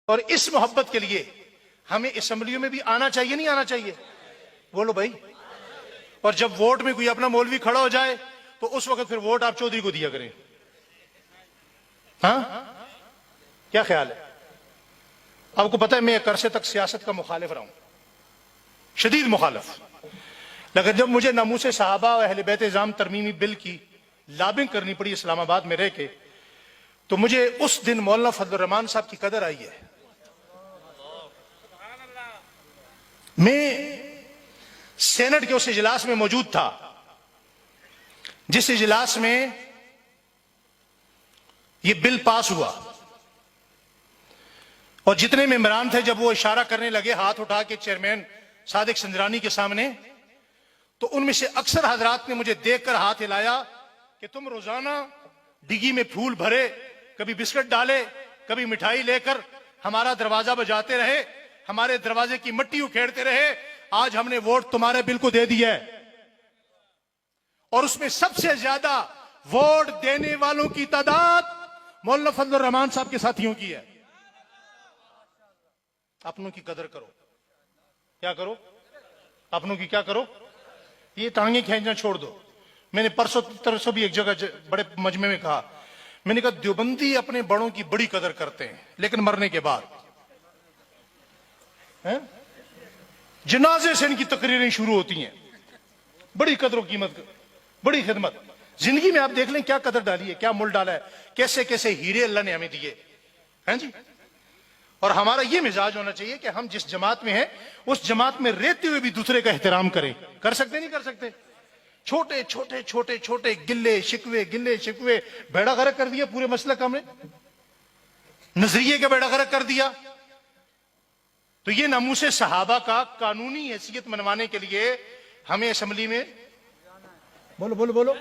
और इस मोहब्बत के लिए हमें असेंबलियों में भी आना चाहिए, नहीं आना चाहिए? बोलो भाई। और जब वोट में कोई अपना मौलवी खड़ा हो जाए तो उस वक्त फिर वोट आप चौधरी को दिया करें। हाँ, क्या ख्याल है? आपको पता है मैं एक अरसे तक सियासत का मुखालिफ रहा हूं, शदीद मुखालिफ। लेकिन जब मुझे नामूसे सहाबा और अहले बैत इज़ाम तरमीमी बिल की लॉबिंग करनी पड़ी इस्लामाबाद में रह के, तो मुझे उस दिन मौलाना फजलुर रहमान साहब की कदर आई है। मैं सेनेट के उस इजलास में मौजूद था जिस इजलास में यह बिल पास हुआ, और जितने मेंबरान थे जब वो इशारा करने लगे हाथ उठा के चेयरमैन सादिक संजरानी के सामने, तो उनमें से अक्सर हजरात ने मुझे देखकर हाथ हिलाया कि तुम रोजाना डिगी में फूल भरे, कभी बिस्किट डाले, कभी मिठाई लेकर हमारा दरवाजा बजाते रहे, हमारे दरवाजे की मिट्टी उखेड़ते रहे। आज हमने वोट तुम्हारे बिल को दे दिया है, और उसमें सबसे ज्यादा वोट देने वालों की तादाद मौलाना फजलुर रहमान साहब के साथियों की है। अपनों की कदर करो। क्या करो? अपनों की क्या करो? ये टांगे खींचना छोड़ दो। मैंने परसों भी एक जगह बड़े मजमे में कहा, मैंने कहा देवबंदी अपने बड़ों की बड़ी कदर करते हैं, लेकिन मरने के बाद जनाजे से इनकी तकरीरें शुरू होती हैं। बड़ी कदर कीमत, बड़ी खिदमत। जिंदगी में आप देख लें क्या कदर डाली है, क्या मुल डाला है, कैसे कैसे हीरे अल्लाह ने हमें दिए हैं जी। और हमारा ये मिजाज होना चाहिए कि हम जिस जमात में हैं उस जमात में रहते हुए भी दूसरे का एहतराम करें। कर सकते नहीं कर सकते? छोटे छोटे छोटे छोटे गिले शिकवे बेड़ा गर्क कर दिया पूरे मसलक, हमने नजरिए का बेड़ा गर्क कर दिया। तो ये नामूसे सहाबा का कानूनी हैसियत मनवाने के लिए हमें असेंबली में बोलो बोलो बोलो